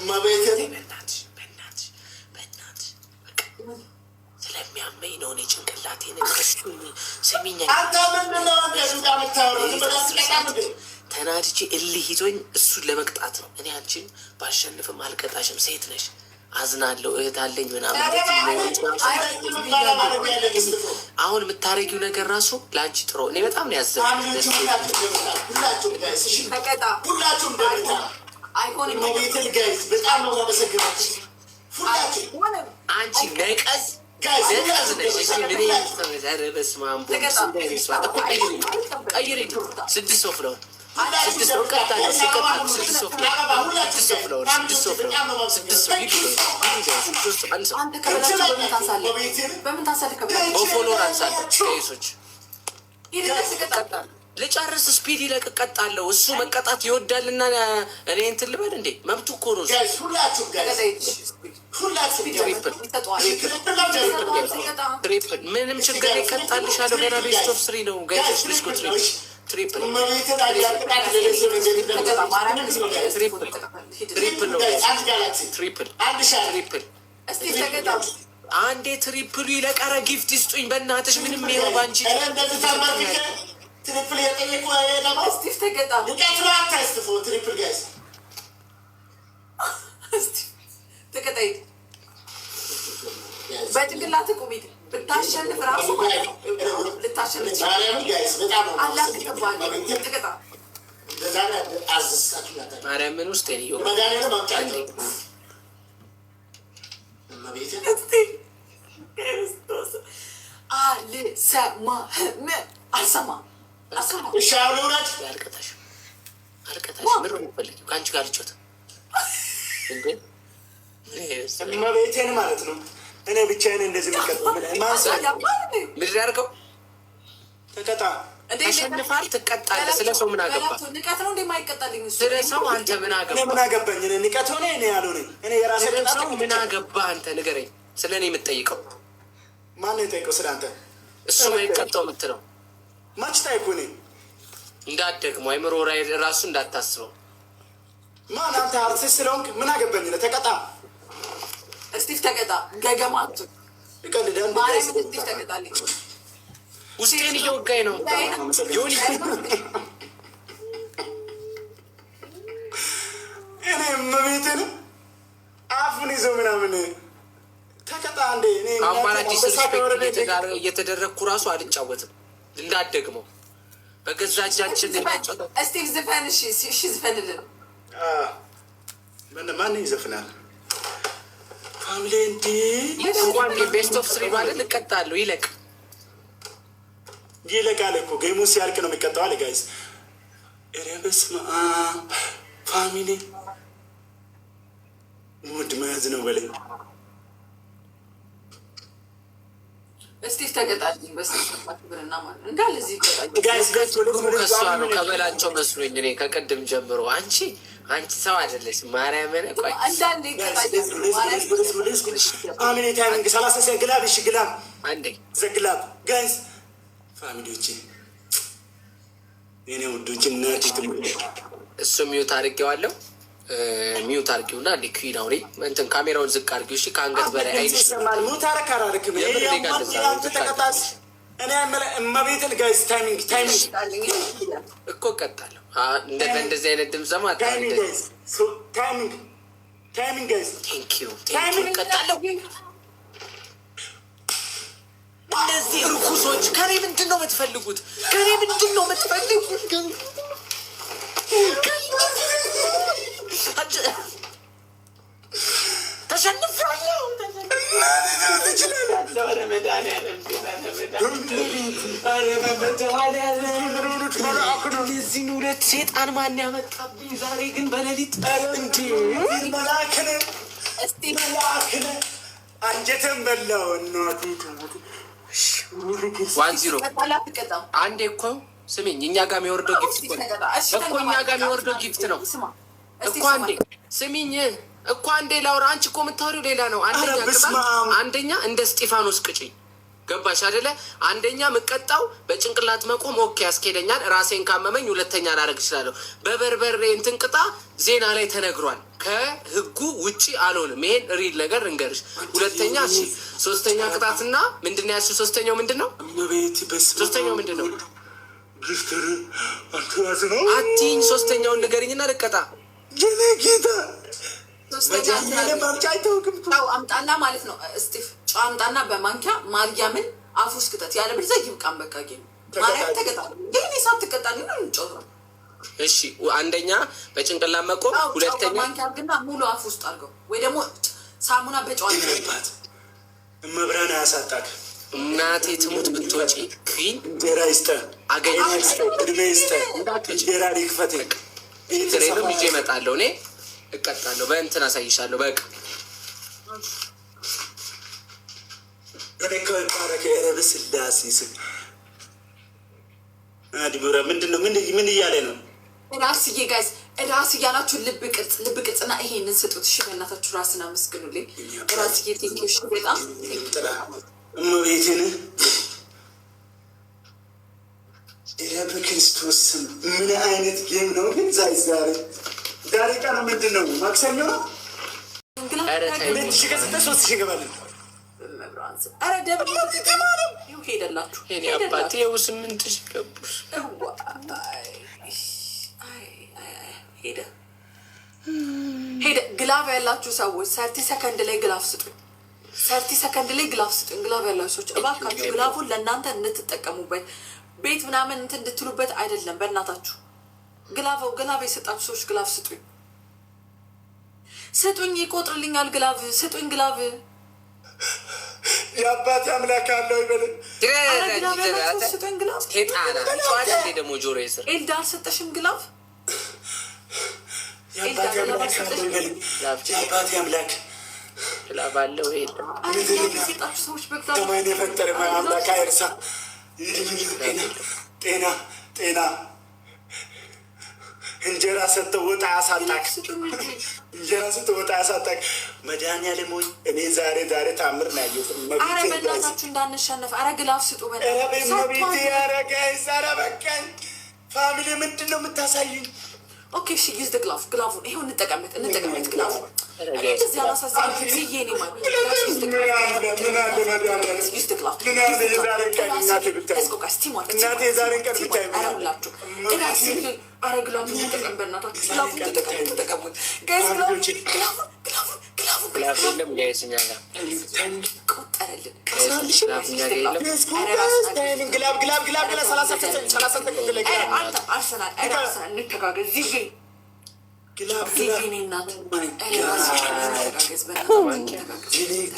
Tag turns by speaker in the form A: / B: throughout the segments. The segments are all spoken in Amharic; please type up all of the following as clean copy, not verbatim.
A: በእናትሽ ስለሚያመኝ ነው እኔ ጭንቅላቴን ስሚኝ። ተናድጄ እልህ ይዞኝ እሱን ለመቅጣት ነው። እኔ አንቺን ባሸንፍም አልቀጣሽም፣ ሴት ነሽ፣ አዝናለሁ፣ እህት አለኝ ምናምን። አሁን የምታረጊው ነገር ራሱ ለአንቺ ጥሩ። እኔ በጣም ነው ያዘንኩት። አንቺ ነቀዝ ቀይሪ 6 ሰው ፍለውን 6 ሰው ቀጣለሁ። ልጨርስ ስፒድ ይለቅ ቀጣለሁ። እሱ መቀጣት ይወዳልና እኔ እንትን ልበል እንዴ? መብቱ እኮ ነው። ትሪፕል ምንም ችግር ይቀጣልሻለሁ። ገና ቤስት ኦፍ 3 ነው ጋይስ። ሊስኮ ትሪፕል አንዴ ትሪፕሉ ይለቀረ ጊፍት ይስጡኝ በእናትሽ። ምንም ይኸው ባንቺ ትሪፕል የጠየቁ ስቲፍ ተገጣ ትሪፕል ጋይስ ተቀጣይ በጭንቅላት ቁሚት ብታሸንፍ ራሱ ልታሸንፍ ማርያምን ውስጥ አልሰማህም አልሰማም አልቀጣሽ ምር ፈልግ ከአንቺ ጋር ልጮት
B: እመቤቴን ማለት ነው። እኔ ብቻዬን እንደዚህ
A: ምድር ያርገው
B: ተቀጣ
A: ተሸንፋል፣ ትቀጣለህ። ስለ ሰው ምን አገባ? ስለ ሰው አንተ ምን አገባ?
B: ምን አገባኝ? ንቀት ሆነ እኔ ያልሆነኝ እኔ የራሴ
A: ሰው ምን አገባ? አንተ ንገረኝ። ስለ እኔ የምትጠይቀው
B: ማነው? የጠይቀው ስለ አንተ
A: እሱ ማይቀጣው የምትለው
B: ማች ታይኩ እኔ
A: እንዳትደግሞ አይምሮ ራሱ እንዳታስበው።
B: ማን አንተ አርቲስት ስለሆንክ ምን አገባኝ? ተቀጣ
C: እስቲፍ ተቀጣ ገገማቱ
B: ይቀልዳል።
C: እስቲፍ ተቀጣልኝ።
A: ውስጤን እየወጋኝ ነው ዮኒ።
B: እኔ እመቤቴን አፉን ይዞ ምናምን ተቀጣ እንዴ?
A: አማራጭ እየተደረግኩ ራሱ አልጫወትም። እንዳትደግመው በገዛ እጃችን
C: እስቲፍ ዝፈን። እሺ ዝፈንልን።
B: ማን ይዘፍናል? ፋሚሊ እንዲ
A: እንኳን ቤስት ኦፍ 3 ማለት ልቀጣለሁ።
B: ይለቃል እኮ ጌሙ ሲያልቅ ነው የሚቀጣው አለ ጋይስ። ኧረ በስመ አብ ፋሚሊ ሙድ መያዝ ነው በለኝ።
C: እስቲፍ ተቀጣልኝ። በስብርና ማለት እንዳለ እዚህ
A: ከሷ ነው ከበላቸው መስሎኝ እኔ ከቅድም ጀምሮ አንቺ ሰው አይደለሽ። ማርያምን ቆይ
C: አንዳንዴ
B: ፋሚሊ ታይሚንግ 30 ሰዓት ግላብ። እሺ ግላብ
A: አንዴ
B: ዘግላብ ጋይስ ፋሚሊዎቼ የኔ ውዶች እናት
A: እሱ ሚውት አድርጌዋለሁ። ሚውት አድርጌውና እንደ ኩዊን አውሪ እንትን ካሜራውን ዝቅ አድርጌው። እሺ ከአንገት በላይ አይንሽ
B: ሚውት አረካራርክም ተቀጣስ። እኔ እመቤትን ጋይስ ታይሚንግ
A: እኮ ቀጣለሁ። እንደዚህ አይነት ድምፅ ሰማ
B: ታይሚንግ ጋይስ
A: ቴንኪዩ ቀጣለሁ። እነዚህ እርኩሶች ከኔ ምንድን ነው የምትፈልጉት? ተሸንፋለሁ። እነዚህን 2 ሴጣን ማን ያመጣብኝ ዛሬ ግን በሌሊት እንዴ?
B: መላክነ አንጀትን በላው እናቱ
A: 1-0 አንዴ እኮ ስሚኝ፣ እኛ ጋር የሚወርደው ጊፍት ነው እኮ አንዴ ስሚኝ እኮ አንዴ ላውራ። አንቺ እኮ የምታወሪው ሌላ ነው። አንደኛ እንደ እስጢፋኖስ ቅጭኝ። ገባሽ አይደለ? አንደኛ የምቀጣው በጭንቅላት መቆም ኦኬ ያስኬደኛል። ራሴን ካመመኝ 2ኛ ላደርግ እችላለሁ። በበርበሬ እንትን ቅጣ ዜና ላይ ተነግሯል። ከህጉ ውጪ አልሆንም። ይሄን ሪል ነገር እንገርሽ። ሁለተኛ እሺ፣ ሶስተኛ ቅጣትና ምንድነው ያልሽው? ሶስተኛው ምንድነው? ሶስተኛው ምንድነው? አትይኝ። ሶስተኛውን ንገሪኝና ልቀጣ።
C: ጨው አምጣና ማለት ነው ስቲቭ፣ ጨው አምጣና በማንኪያ ማርያምን አፉ ውስጥ ክተት። ያለ ብርዛ ይብቃን። በቃ ጌም ማርያም ተቀጣ። ግን ሳት ትቀጣል ነው እንጮት ነው።
A: እሺ አንደኛ በጭንቅላት መቆም፣ ሁለተኛ
C: ማንኪያ አድርግና ሙሉ አፍ ውስጥ አድርገው፣ ወይ ደግሞ ሳሙና በጨው አድርገው።
B: መብራን አያሳጣክ።
A: እናቴ ትሙት ብትወጪ ግን
B: እንጀራ ይስጠህ፣
A: አገኘ
B: እድሜ ይስጠህ፣ እንጀራ ይክፈትህ።
A: ትሬንም ይዤ እመጣለሁ። እኔ እቀጣለሁ። በእንትን አሳይሻለሁ። በቃ
B: ስላሴ ስም አድብረ ምንድን ነው? ምን እያለ ነው?
C: ራስዬ ጋይስ ራስ እያላችሁ ልብ ቅርጽና ይሄንን ስጡት። እሺ በእናታችሁ ራስን አመስግኑልኝ። ራስዬ ቴንኪው። እሺ በጣም
B: እመቤቴን በክርስቶስ ስም ምን አይነት ጌም ነው ግን? ዛሬ ቀኑ ምንድን ነው? ማክሰኞ ነው። 2000 ገባለን።
C: ኧረ ደብል ሄደላችሁ
A: አባቴ 8000 ገቡሽ።
C: ሄደ ግላቭ ያላችሁ ሰዎች 30 ሰከንድ ላይ ግላቭ ስጡኝ። 30 ሰከንድ ላይ ግላቭ ስጡኝ። ግላቭ ያላችሁ ሰዎች እባካችሁ ግላቭን ለእናንተ እንድትጠቀሙበት ቤት ምናምን እንትን እንድትሉበት አይደለም። በእናታችሁ ግላቭ የሰጣችሁ ሰዎች ግላቭ ስጡኝ። ስጡኝ፣ ይቆጥርልኛል። ግላቭ ስጡኝ። ግላቭ
B: የአባት አምላክ አለው ይበል።
C: ስጡኝ ግላቭ።
A: ደግሞ ጆሮ ስር
C: ኤልዳ አልሰጠሽም ግላቭ?
B: የአባት አምላክ
A: ግላቭ አለው።
C: የሰጣችሁ ሰዎች
B: ሰማይን የፈጠረ አምላክ አይርሳ። ጤና እንጀራ ሰጥተው ወጣ ያሳጣቅ። እንጀራ ሰጥተው ወጣ ያሳጣቅ። መድኃኒዓለም ሆይ እኔ ዛሬ ታምር ነው ያየሁት።
C: ኧረ በእናታችሁ እንዳንሸነፍ። ኧረ ግላፍ ስጡ።
B: መቤቴ ያረጋይስ። ኧረ በቃኝ። ፋሚሊ ምንድን ነው የምታሳዩኝ?
C: ኦኬ እሺ፣ ጊዝ ግላፉን ይኸው እንጠቀምበት ግላፉ። እንደዚህ አላሳዝንም ጊዜ ኔ ማለት
B: እናቴ የዛሬን ቀን ብታይ
C: አረሙላችሁ አረግላፉ ተጠቀም። በእናታችሁ ግላፉን ተጠቀሙት።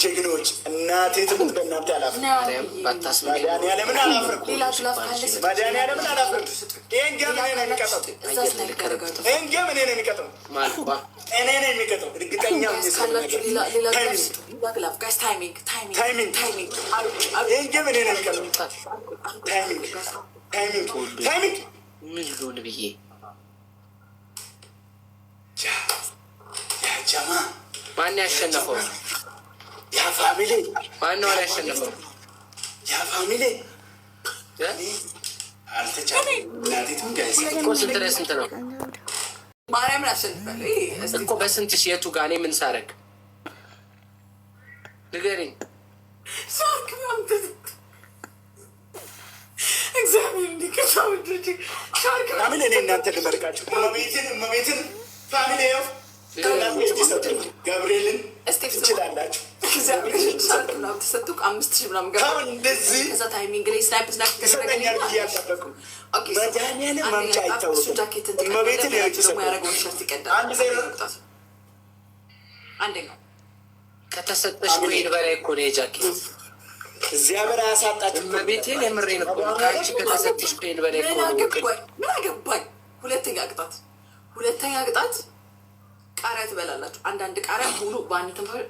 B: ጀግኖች እናቴ ትሙት በእናንተ አላፍርም። መድኃኒዓለምን አላፍርም። መድኃኒዓለምን አላፍርም። ይህን ገም እኔ ነው የሚቀጠው። ይህን ገም እኔ ነው የሚቀጠው። እኔ ነው የሚቀጠው። እርግጠኛ ታይሚንግ ይህን ገም እኔ ነው የሚቀጠው። ታይሚንግ
A: ምን ልሆን ብዬ
B: ያጀማ
A: ማን ያሸነፈው?
B: ያ ፋሚሊ
A: ማነው ያሸነፈው?
B: ያ ፋሚሊ አልተቻለም። እናቴቱም ጋይስ
A: እኮ ስንት ለስንት ነው?
C: ማርያምን አሸንፋለሁ
A: እኮ በስንት ሺህ? የቱ ጋር እኔ ምን ሳረግ ንገሪኝ።
C: እግዚአብሔር እንዲከታው
B: ምን እኔ እናንተ ልመርቃችሁ። እመቤትን ፋሚሊ ው ገብርኤልን ትችላላችሁ።
C: ተሰጡ 5000 ምናምን
B: እንደዚህ
C: ከዛ ታይሚንግ ላይ ስናይፕ
B: ይሰጠኛል ብዬ አልጠበኩም። መድኃኒዓለም ማምጫ አይታወቅም። እመቤትን
C: ያረገውን ሸርት ይቀዳል። አንደኛው
A: ከተሰጠሽ ኮይን በላይ እኮ ነው የጃኬት።
B: እግዚአብሔር አያሳጣችሁ።
A: እመቤቴን የምሬን እኮ ከአንቺ ከተሰጠሽ ኮይን በላይ እኮ ነው።
C: ምን አገባኝ። ሁለተኛ ቅጣት ቃሪያ ትበላላችሁ። አንዳንድ ቃሪያ ሙሉ በአንድ ትንፋሽ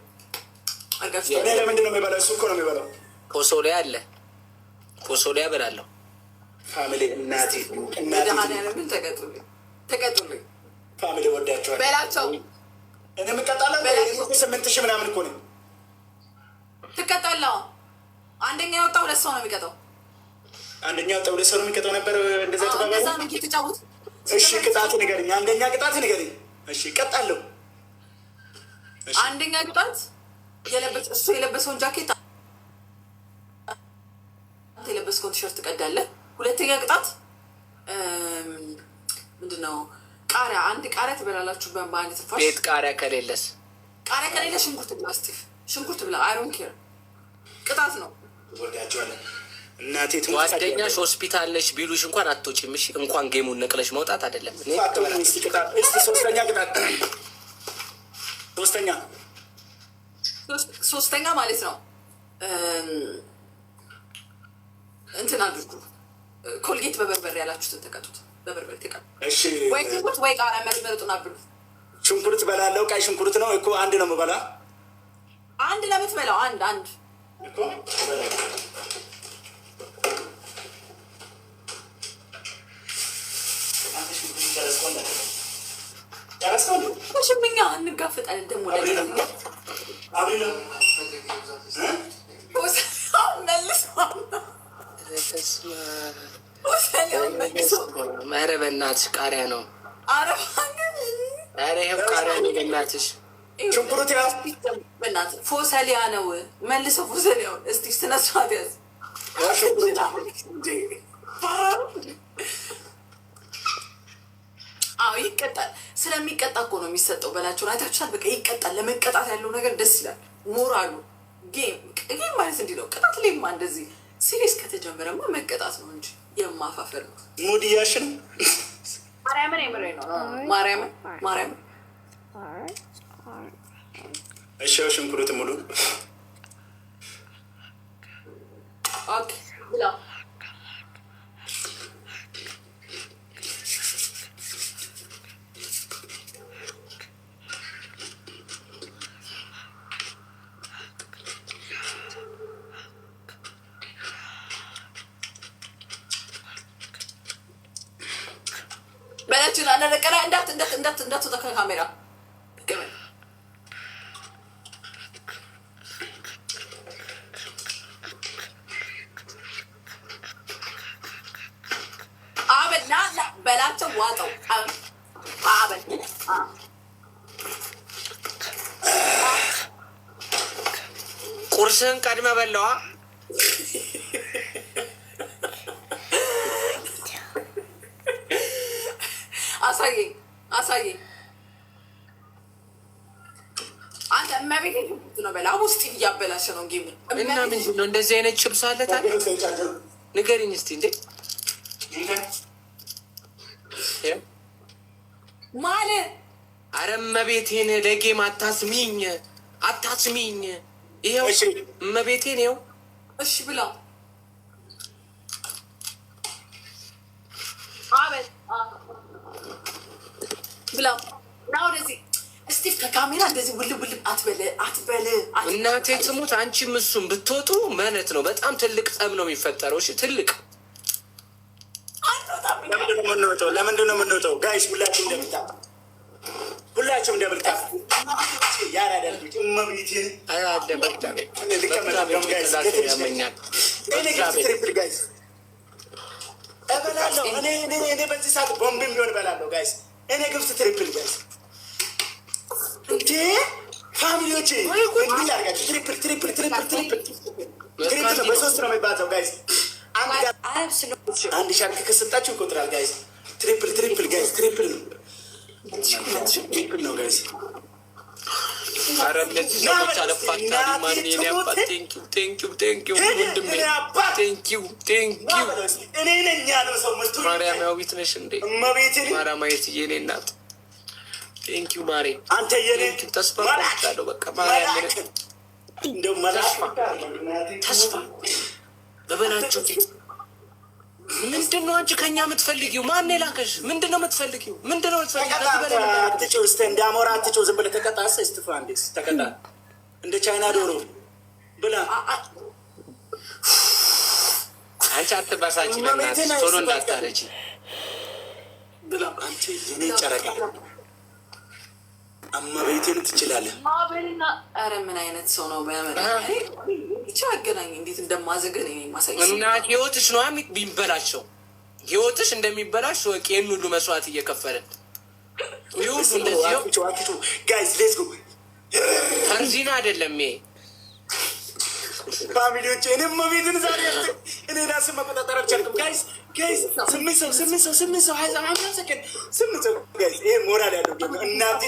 C: አድርጋችሁ።
B: እኔ ለምንድን ነው የሚበላው? እሱ እኮ ነው የሚበላው።
A: ፖሶሊያ አለ፣ ፖሶሊያ እበላለሁ።
B: ፋሚሊ እናቴ
C: መድኃኒዓለምን ተቀጡልኝ።
B: ፋሚሊ ወዳቸዋል
C: በላቸው።
B: እኔ የምቀጣለው 8000 ምናምን እኮ ነው።
C: ትቀጣለህ። አንደኛ የወጣው 2 ሰው ነው የሚቀጣው።
B: አንደኛ የወጣው 2 ሰው ነው የሚቀጣው ነበር። እንደዛ
C: ነው እየተጫወቱ።
B: እሺ ቅጣቱ ንገረኝ። አንደኛ ቅጣት ንገረኝ። እሺ እቀጣለሁ።
C: አንደኛ ቅጣት እሱ የለበሰውን ጃኬት አንተ የለበስከውን ቲሸርት ትቀዳለህ። ሁለተኛ ቅጣት ምንድነው? ቃሪያ አንድ ቃሪያ ትበላላችሁ በአንድ ትንፋሽ።
A: ቤት ቃሪያ ከሌለ
C: ሽንኩርት ብላ ስቲፍ፣ ሽንኩርት ብላ። አይ ዶንት ኬር ቅጣት ነው።
B: ወዳቸዋለን እናቴ
A: ጓደኛሽ ሆስፒታል ነሽ ቢሉሽ እንኳን አትወጪም። እሺ እንኳን ጌሙን ነቅለሽ መውጣት አይደለም።
C: ሶስተኛ ማለት ነው እንትን አድርጉ። ኮልጌት በበርበሬ ያላችሁትን ተቀጡት። በበርበሬ ተቀጡ። ወይ ሽንኩርት ወይ ቃሪያ መርጡን አብሉ።
B: ሽንኩርት በላለው። ቀይ ሽንኩርት ነው እኮ አንድ ነው የምበላ።
C: አንድ ለምትበላው አንድ ሽምኛ እንጋፍጣለን። ደግሞ
A: ኧረ በእናትሽ ቃሪያ ነው። ኧረ ይኸው ቃሪያ ነው በእናትሽ።
B: ሽንኩርት
C: በእናትህ ፎሰሊያ ነው። መልሰው ፎሰሊያውን እስቲ ስነ ስርዓት ያዝ። አዎ ይቀጣል። ስለሚቀጣ እኮ ነው የሚሰጠው። በላቸውን አይታችኋል። በቃ ይቀጣል። ለመቀጣት ያለው ነገር ደስ ይላል። ሞራሉ ጌም ማለት እንዲህ ነው። ቅጣት ላይማ እንደዚህ ሲሪየስ ከተጀመረማ መቀጣት ነው እንጂ የማፋፈር ነው።
B: ሙድ እያልሽ ነው።
C: ማርያምን የምሬ ነው። ማርያምን
B: እሺ ሽንኩርት ሙሉ
C: ኦኬ ብላ በላችን አነረቀላ እንዳትወጣ ከካሜራ አበላ በላቸው ዋጠው አበል
A: ቁርስህን ቀድመ በለዋ። አሳየኝ አንተ እመቤቴ ነው። በላ ውስጥ እያበላሸ ነው ጌሙ እና ምንድን ነው እንደዚህ አይነት ጭብስ አለ ታዲያ? ንገሪኝ እስቲ እንዴ
C: ማለት
A: ኧረ እመቤቴን ለጌም አታስሚኝ። ይኸው እመቤቴን ይኸው።
C: እሺ ብላ አበል ብላ ና ወደዚህ እስቲፍ ከካሜራ እንደዚህ ውልብ አትበል።
A: እናቴ ትሙት አንቺም እሱም ብትወጡ ማለት ነው በጣም ትልቅ ጠብ ነው የሚፈጠረው። እሺ ትልቅ
B: ለምንድን ነው የምንወጣው? ጋይስ ሁላችሁም እንደምታ ያራዳልኩት እመቤቴን
A: ያመኛል።
B: እበላለሁ እኔ በዚህ ሰዓት ቦምብም ቢሆን እበላለሁ ጋይስ። እኔ ግብጽ ትሪፕል ጋይስ እንዴ ፋሚሊዎቼ እንዲህ ያርጋችሁ። ትሪፕል በሶስት ነው የሚባዛው ጋይስ። አንድ ሻርክ ከሰጣችሁ ይቆጥራል ጋይስ። ትሪፕል ጋይስ ትሪፕል ነው ጋይስ።
A: ኧረ እነዚህ ሰዎች አለፋታሉ። ማን የኔ አባት ቴንኪው ወንድሜ ቴንኪው
B: እኔ ነኝ ያለው ሰው መጥቶ
A: ማርያማዊት ነሽ እንዴ? ማርያማዊት የኔ እናት ቴንኪው ማሬ።
B: አንተ የኔ
A: ተስፋ ቆርጫለሁ። በቃ ማርያም
B: እንደው
A: ተስፋ በበላቸው። ምንድን ነው አንቺ ከኛ የምትፈልጊው? ማን የላከሽ? ምንድን ነው የምትፈልጊው?
B: አትጭው እስኪ እንደ አሞራ አትጭው። ዝም ብለህ ተቀጣ። እስቲፋ እንዴት ተቀጣ? እንደ ቻይና ዶሮ ብላ።
A: አንቺ አትባሳጭ በእናትሽ ቶሎ እንዳታረጂ
B: ብላ። አንቺ የኔ ጨረቃ እመቤቴን ትችላለህ።
C: ኧረ ምን አይነት ሰው ነው? ብቻ አገናኝ እንዴት እንደማዘገን ማሳይ
A: እና ህይወትሽ ነው የሚበላቸው። ህይወትሽ እንደሚበላሽ ወቂ። ይህን ሁሉ መስዋዕት እየከፈልን ይሁሉ እንደዚህ
B: ጋይስ ሌትስ ጎ
A: ተርዚና አይደለም ይሄ
B: ፋሚሊዎች። እኔም ቤትን ዛሬ እኔ ራስን መቆጣጠር አልቻልኩም። ጋይስ ስምንት ሰው ስምንት ሰው ጋይስ። ይሄ ሞራል ያለው ደግሞ እናቴ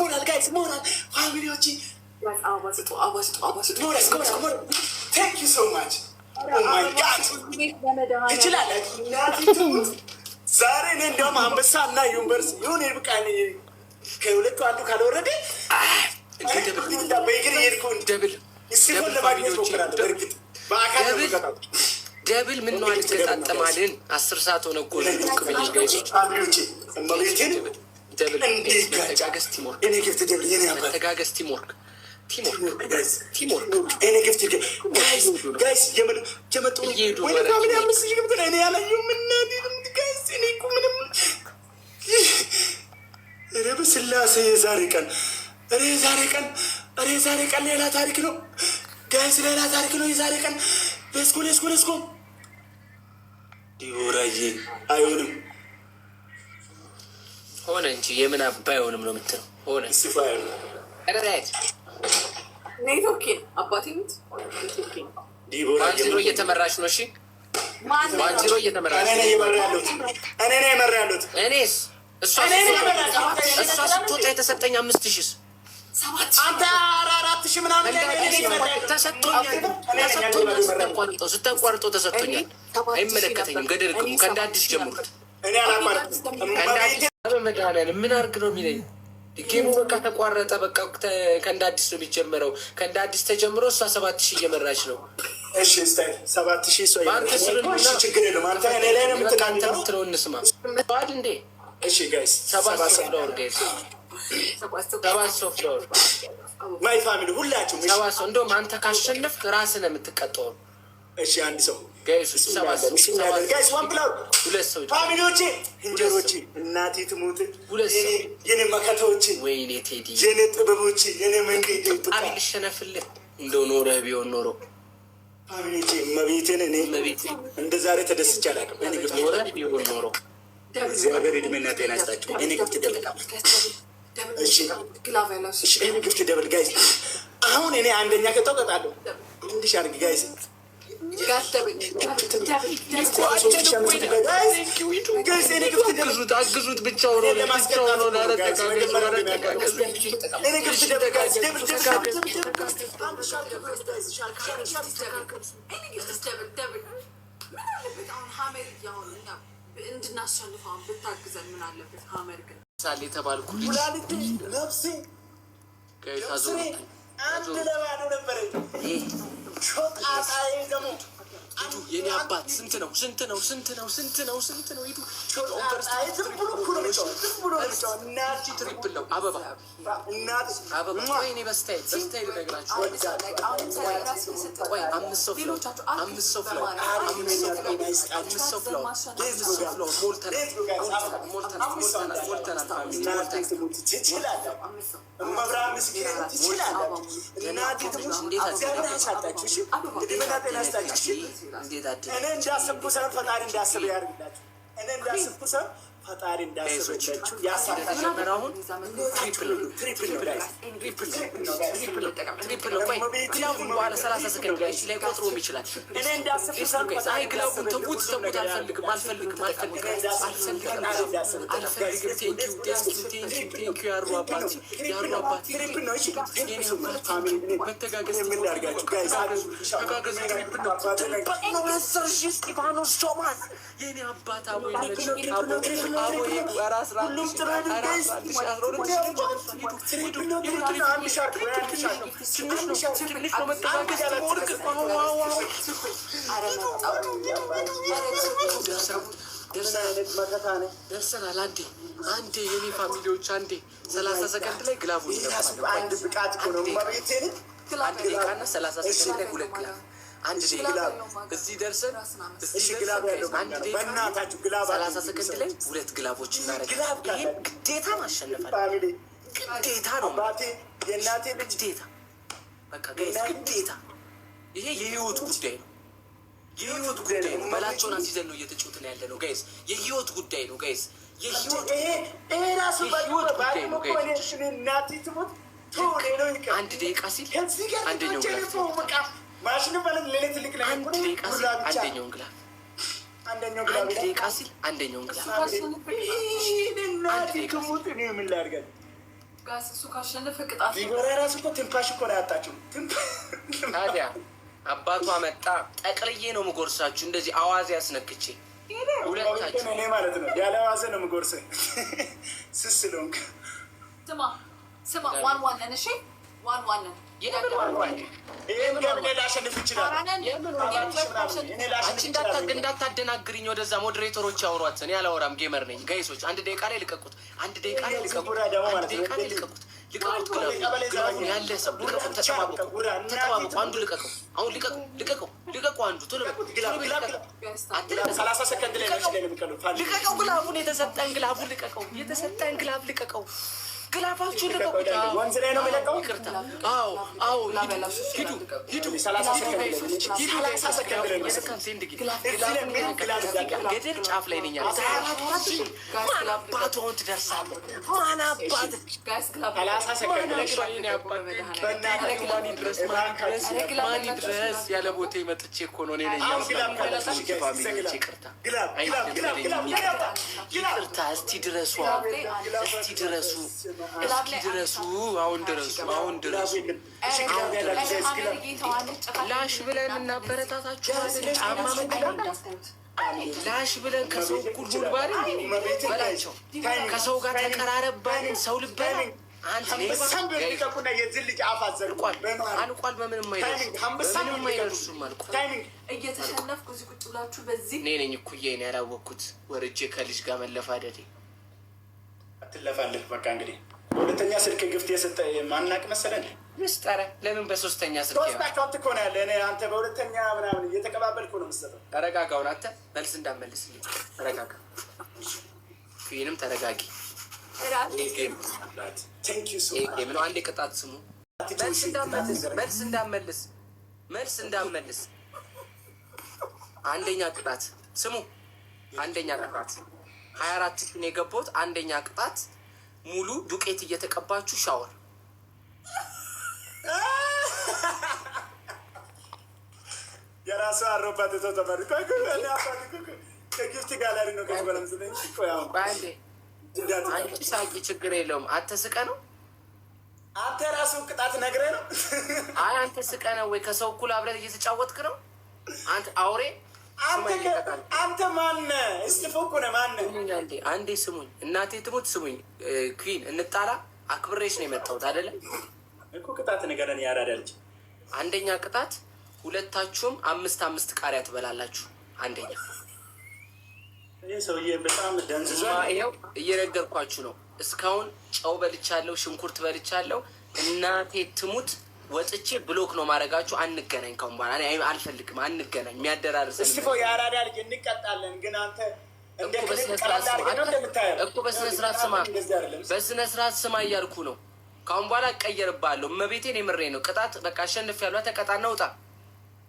B: ሞራል ጋይስ ሞራል ፋሚሊዎች ቴንክ ዩ ሶ ማች ኦማይ ጋድ ትችላለህ። ዛሬ እኔ እንዲያውም አንበሳ እና ዩኒቨርስ ይሁን ብቃ ከሁለቱ አንዱ ካልወረደ በእግር እየሄድኩ ደብል ሲሆን ለማግኘት ሞክራለሁ። በእርግጥ በአካል
A: ደብል ምን ነው አልተጣጠማልን? 10 ሰዓት ሆነ እኮ ቅብልሽ ጋይሶች
B: እመቤቴን
A: ደብል መተጋገዝ ቲምወርክ መተጋገዝ ቲምወርክ
B: እኔ ግፍት ጋይስ የመጡ ወይ ፋሚሊ 5 ሺህ ግብት እኔ ያላየሁም እናቴ ጋይስ እኔ እኮ ምንም ኧረ በስላሴ የዛሬ ቀን ሌላ ታሪክ ነው ጋይስ፣ ሌላ ታሪክ ነው የዛሬ ቀን። ሌስኮ ዲቦራዬ አይሆንም
A: ሆነ እንጂ የምን አባ አይሆንም ነው የምትለው። ሆነ
C: አባቴ
B: ዲቦራ
A: ዋንዚሮ እየተመራች ነው። እሺ ዋንዚሮ እየተመራች ነው።
B: እኔ ነኝ የመራ ያለሁት
A: እኔስ እሷ ስትወጣ የተሰጠኝ 5000
B: አንተ 4000 ምናምን
A: ተሰጥቶኛል። ስታቋርጠው ተሰጥቶኛል። አይመለከተኝም። ገደል ግቡ። ከእንደ አዲስ ጀምሩት።
B: እኔ አላቋረጥም።
A: መድኃኒዓለም ምን አድርግ ነው የሚለኝ? ጌሙ በቃ ተቋረጠ። በቃ ከእንደ አዲስ ነው የሚጀመረው። ከእንደ አዲስ ተጀምሮ እሷ 7000 እየመራች ነው።
B: እሺ ስታይል 7000 ሰው
A: በአንተ ስርና
B: ችግር የለም። አንተ እኔ ላይ ነው የምትቃንተው
A: የምትለው እንስማ ባል እንዴ።
B: እሺ ጋይስ
A: 7 ፍሎር ጋይስ 7 ፍሎር
B: ማይ ፋሚሊ ሁላችሁም
A: 7 ሰው። እንደውም አንተ ካሸነፍክ ራስህ ነው የምትቀጠው።
B: እሺ አንድ ሰው
A: ጋይስ 7
B: ጋይስ ዋን ብላው
A: 2 ሰው
B: ፋሚሊዎቼ እንጀሮቼ እናቴ ትሙት
A: ሁለት
B: የኔ መከታዎቼ
A: ወይኔ ቴዲ
B: የኔ ጥበቦቼ የኔ መንገድ
A: በጣም ልሸነፍልህ እንደው ኖረህ ቢሆን ኖሮ
B: ፋሚሊዎቼ መቤቴን እኔ እንደ ዛሬ ተደስቼ አላውቅም። እኔ ግፍት
A: ኖረህ ቢሆን ኖሮ
B: እግዚአብሔር እድሜና ጤና ይስጣቸው። እኔ ግፍት ደብል እሺ እኔ ግፍት ደብል ጋይስ። አሁን እኔ አንደኛ ከተውቀጣለሁ እንዲሽ አድርግ ጋይስ
A: አግዙት ብቻውን ሆነ
C: እንድናሸንፈው ብታግዘን ምን አለበት? ሀመር ግን
A: ሳሌ የተባልኩ
B: ነፍሴ አንድ ለባዶ ነበረ። ሾጣጣዬ ደግሞ
A: የኔ አባት ስንት ነው? ሂዱ ትሪፕል ነው። አበባ ወይኔ በስታይል ልነግራችሁ። ቆይ 5 ሰው
B: እኔ እንዳስብኩ ሰው ፈጣሪ እንዳስብ ያደርግላችሁ። እኔ እንዳስብኩ ሰው ፈጣሪ እንዳስብላችሁ
A: ያሳተጀመረ አሁን ትሪፕል ነው። ቆይ ግላቡን በኋላ 30 ሰከንድ ላይ ቆጥሮም ይችላል።
B: እኔ እንዳስብኩ ሰው
A: አይ ግላቡን ተውት። አልፈልግም። ቴንኪው ያሩ አባት መተጋገዝ ነው። 10,000 እስጢፋኖስ ቶማስ የኔ አባት ደርሰናል። አንዴ የኔ ፋሚሊዎች 30 ሰከንድ ላይ ግላቡ
B: አንድ ብቃት ነው።
A: አንድ ደቂቃና 30 ሰከንድ ላይ 2 ግላብ አንድ ደቂቃ እዚህ ደርሰን አንድ ደቂቃ 30 ሰከንድ ላይ 2 ግላቦች እናደርጋለን። ይሄን ግዴታ ማሸነፍ አለ። ግዴታ ነው
B: የእናቴ
A: ግዴታ። በቃ ጋይስ ግዴታ። ይሄ የህይወት ጉዳይ ነው። በላቸውን አስይዘን ነው እየተጫወትን ያለ ነው ጋይስ። የህይወት ጉዳይ ነው ጋይስ። የህይወት ጉዳይ ነው ጋይስ። አንድ ደቂቃ ሲል አንደኛውን ግላፍ
B: ማሽኑ በለን ሌሌት ልክ ላይ
A: አንድ ደቂቃ ሲል አንደኛውን ግላፍ አንድ ደቂቃ ሲል አንደኛውን ግላፍ አንድ ደቂቃ ሲል
B: ምን ላድርገን?
C: እሱ ካሸነፈ ቅጣት
B: ራሱ እኮ ትንፋሽ እኮ ነው ያጣችው።
A: ታዲያ አባቷ መጣ። ጠቅልዬ ነው የምጎርሳችሁ እንደዚህ አዋዜ ያስነክቼ ሁለታችሁ
B: እኔ ማለት ነው ያለ አዋዜ ነው የምጎርሰኝ። ስስሎንክ
C: ስማ ዋን ነን። እሺ ዋን ነን።
A: እንዳታደናግሪኝ ወደዛ ሞዴሬተሮች ያወሯት። እኔ አላወራም፣ ጌመር ነኝ። ጋይሶች አንድ ደቂቃ ላይ ልቀቁት፣ አንድ ደቂቃ ላይ ልቀቁት፣ አንድ ደቂቃ ላይ ልቀቁት። ልቀቁት፣ ግላቡን ያለ ሰው ልቀቁት። ተጠባበቁ። አንዱ ልቀቀው፣ አሁን ልቀቀው፣ አንዱ ቶሎ ልቀቀው። ግላቡን የተሰጠን ግላቡን ልቀቀው፣ የተሰጠን ግላብ ልቀቀው። ግላፋችሁን ልቀቁት።
B: ወንዝ ላይ ነው የሚለቀው።
A: አዎ ሂዱ። ገደል ጫፍ ላይ ነኝ። ማን አባትህን ትደርሳለህ? ማን ይድረስ ያለ ቦታ መጥቼ እኮ ነው። ይቅርታ። እስቲ ድረሱ። አሁን ድረሱ። ላሽ ብለን እናበረታታችኋለን። ጫማ ላሽ ብለን ከሰው እኩል ጉልባል በላቸው። ከሰው ጋር ተቀራረባልን። ሰው ልበላ አንተ አልቋል። በምንም አይደርሱም። አልቋል።
C: እየተሸነፍኩ እዚህ ቁጭ ብላችሁ በዚህ
A: እኔ ነኝ እኩዬ ነው ያላወቅኩት። ወርጄ ከልጅ ጋር መለፋደዴ
B: አትለፋለህ። በቃ እንግዲህ በሁለተኛ ስልክ ግፍት የሰጠ ማናቅ መሰለን
A: ምስጠረ ለምን በሶስተኛ ስልክ
B: ሶስታቸው እኮ ነው ያለ። እኔ አንተ በሁለተኛ ምናምን እየተቀባበልኩ ነው የምትሰጠው።
A: ተረጋጋውን አንተ መልስ እንዳመልስ ተረጋጋ። ፊልም ተረጋጊ። ምን አንዴ ቅጣት ስሙ። መልስ እንዳመልስ አንደኛ ቅጣት ስሙ። አንደኛ ቅጣት 24 ሺህ ነው የገባሁት። አንደኛ ቅጣት ሙሉ ዱቄት እየተቀባችሁ ሻወር።
B: የራሱ አሮባት ተው ተባሪ ከጊፍት ጋላሪ ነው ከበለም ስለኝ ቆያው
A: ባንዴ አንቺ ሳቂ ችግር የለውም። አትስቀ ነው
B: አንተ ራሱ ቅጣት ነግረህ ነው።
A: አይ አንተ ስቀ ነው ወይ ከሰው እኩል አብረን እየተጫወትክ ነው አንተ አውሬ።
B: አንተ ማነህ? እስጥፎኩ ነህ ማነህ?
A: አንዴ ስሙኝ፣ እናቴ ትሙት ስሙኝ። ኩዊን እንጣላ አክብሬሽ ነው የመጣሁት አይደለም
B: እኮ። ቅጣት ንገረን ያራዳ ልጅ።
A: አንደኛ ቅጣት ሁለታችሁም 5 ቃሪያ ትበላላችሁ። አንደኛ
B: ይህ ሰውዬ በጣም ደንዝዟል።
A: ይኸው እየነገርኳችሁ ነው። እስካሁን ጨው በልቻለሁ፣ ሽንኩርት በልቻለሁ። እናቴ ትሙት ወጥቼ ብሎክ ነው ማድረጋችሁ። አንገናኝ፣ ካሁን በኋላ እኔ አልፈልግም። አንገናኝ። የሚያደራርስ
B: እስቲፎ የአራዳ ልጅ እንቀጣለን። ግን አንተ እኮ በስነ
A: ስርዓት ስማ እያልኩ ነው። ካሁን በኋላ እቀየርብሃለሁ። እመቤቴን የምሬ ነው። ቅጣት በቃ አሸንፍ ያሏ ተቀጣና ውጣ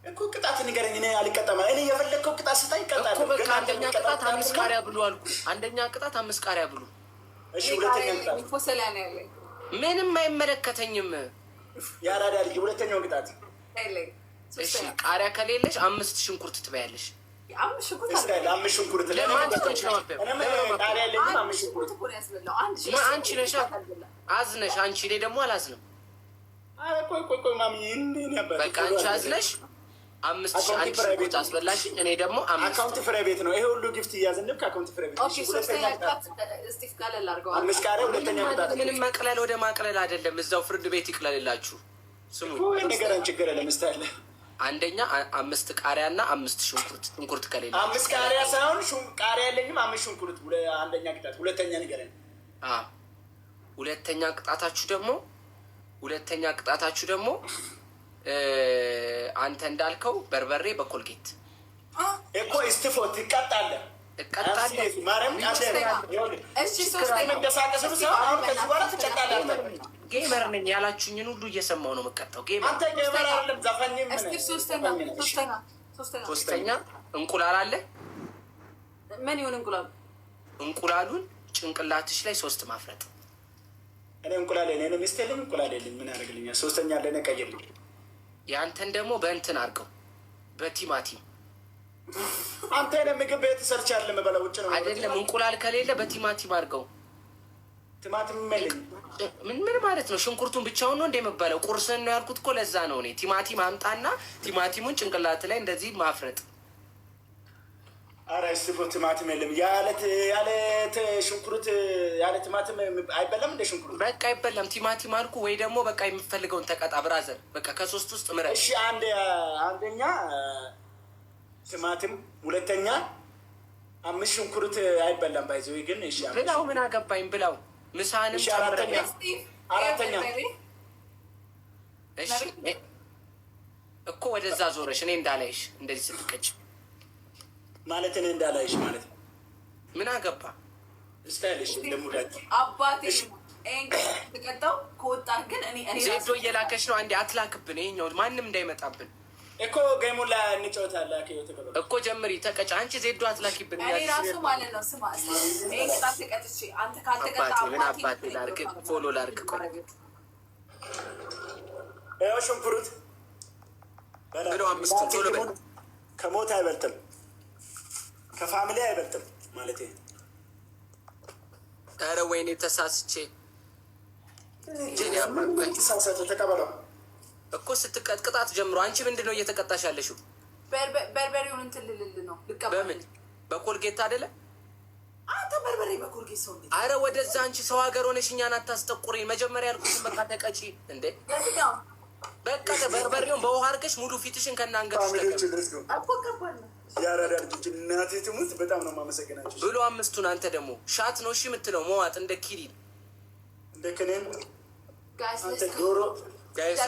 B: እኮ። ቅጣት ንገረኝ። እኔ አልቀጣም። እኔ የፈለግከው ቅጣት ስታይ ይቀጣል
A: እኮ። በቃ አንደኛ ቅጣት 5 ቃሪያ ብሉ አልኩ። አንደኛ ቅጣት 5 ቃሪያ ብሉ።
B: እሺ ሁለተኛ ቅጣት
A: ምንም አይመለከተኝም።
B: የአራዳ ልጅ ሁለተኛውን ቅጣት
A: እሺ፣ ቃሪያ ከሌለሽ 5 ሽንኩርት ትበያለሽ።
B: 5 ሽንኩርት
A: አንቺ ነሽ አዝነሽ። አንቺ ላይ ደግሞ አላዝንም። በቃ አንቺ አዝነሽ 5 ሽንኩርት አስበላሽኝ። እኔ ደግሞ
B: አካውንት ፍሬ ቤት ነው ይሄ ሁሉ ጊፍት እያዘንብ ከአካውንት ፍሬ ቤት
A: ምንም መቅለል ወደ ማቅለል አይደለም። እዛው ፍርድ ቤት ይቅለልላችሁ። ስሙ
B: ነገረን ችግር ለምስታለ
A: አንደኛ 5 ቃሪያ እና 5 ሽንኩርት ከሌለ
B: 5 ቃሪያ ሳይሆን ቃሪያ የለኝም 5 ሽንኩርት። አንደኛ ቅጣት። ሁለተኛ ንገረን።
A: ሁለተኛ ቅጣታችሁ ደግሞ አንተ እንዳልከው በርበሬ በኮልጌት
B: እኮ እስቲፎ ትቀጣለህ።
A: ጌመር ነኝ ያላችሁኝን ሁሉ እየሰማሁ ነው የምቀጣው። ሶስተኛ እንቁላል አለ።
C: ምን ይሁን እንቁላሉ?
A: እንቁላሉን ጭንቅላትሽ ላይ 3 ማፍረጥ።
B: እኔ እንቁላል እኔ ሚስት የለኝ እንቁላል የለኝ ምን ያደርግልኛል? ሶስተኛ ለእኔ ቀይርልኝ።
A: የአንተን ደግሞ በእንትን አድርገው በቲማቲም
B: አንተ ነ ምግብ ቤት ሰርች ያለ የምበላው ውጭ ነው
A: አይደለም። እንቁላል ከሌለ በቲማቲም አድርገው።
B: ቲማቲም የለኝ።
A: ምን ማለት ነው? ሽንኩርቱን ብቻውን ነው እንደ የምበላው? ቁርስን ነው ያልኩት እኮ ለዛ ነው። እኔ ቲማቲም አምጣና ቲማቲሙን ጭንቅላት ላይ እንደዚህ ማፍረጥ።
B: ኧረ እስቦ ቲማቲም የለም። ያለ ሽንኩርት ያለ ቲማቲም አይበላም። እንደ ሽንኩርት
A: በቃ አይበላም። ቲማቲም አልኩ ወይ ደግሞ በቃ የምፈልገውን ተቀጣ ብራዘር። በቃ ከሶስት ውስጥ ምረጥ።
B: እሺ አንደኛ ቲማቲም፣ ሁለተኛ 5 ሽንኩርት አይበላም። ባይዘው ግን እሺ
A: ብላው። ምን አገባኝ ብላው። ምሳንም ጨምረኛ።
B: አራተኛ
A: እሺ እኮ ወደዛ ዞረሽ እኔ እንዳላይሽ እንደዚህ ስትቀጭ
B: ማለት እኔ እንዳላይሽ ማለት ነው።
A: ምን አገባ
B: ስታይልሽ ለሙዳት
C: አባቴ ተቀጣው ከወጣ ግን እኔ
A: ዜዶ እየላከሽ ነው። አንዴ አትላክብን። ይሄኛው ማንም እንዳይመጣብን
B: እኮ ገሙላ እንጫወታለን
A: እኮ ጀምሪ ተቀጭ። አንቺ ዜዶ አትላኪብን።
C: እኔ ራሱ ማለት ነው። ስማ ይሄ ቅጣት ተቀጥቼ አንተ ካልተቀጣ
A: አባቴ ላርክ ፎሎ ላርክ ቆይ
B: ያው ሽንኩርት
A: ብሎ 5 ቶሎ በል።
B: ከሞት አይበልጥም ከፋሚሊ አይበልጥም ማለት ነው።
A: ኧረ ወይኔ ተሳስቼ
B: ሳሳተ ተቀበለው
A: እኮ ስትቀጥቅጣት ጀምሮ። አንቺ ምንድን ነው እየተቀጣሽ ያለሽው?
C: በርበሬውን እንትን ልልል ነው።
A: በምን በኮልጌት አይደለ?
C: አንተ በርበሬ በኮልጌት ሰው እንዴ?
A: አረ ወደዛ አንቺ ሰው ሀገር ሆነሽ እኛን አታስጠቁሪኝ። መጀመሪያ ያልኩትን በቃ ተቀጪ እንዴ። በቃ በርበሬውን በውሃ አድርገሽ ሙሉ ፊትሽን ከናንገትሽ
B: ያራዳ ልጆች እናቴ ትሙት በጣም ነው የማመሰግናቸው
A: ብሎ 5ቱን አንተ ደግሞ ሻት ነው እሺ የምትለው መዋጥ እንደ ኪሪል
B: እንደ ከኔን አንተ ዶሮ
A: ጋይስ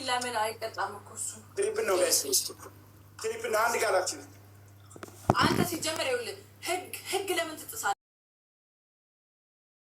C: ለምን አይቀጣም እኮ እሱ
B: ትሪፕ ነው ጋይስ ትሪፕ ነው። አንድ ጋላችን
C: አንተ ሲጀመር ይኸውልህ ህግ ለምን ትጥሳለህ?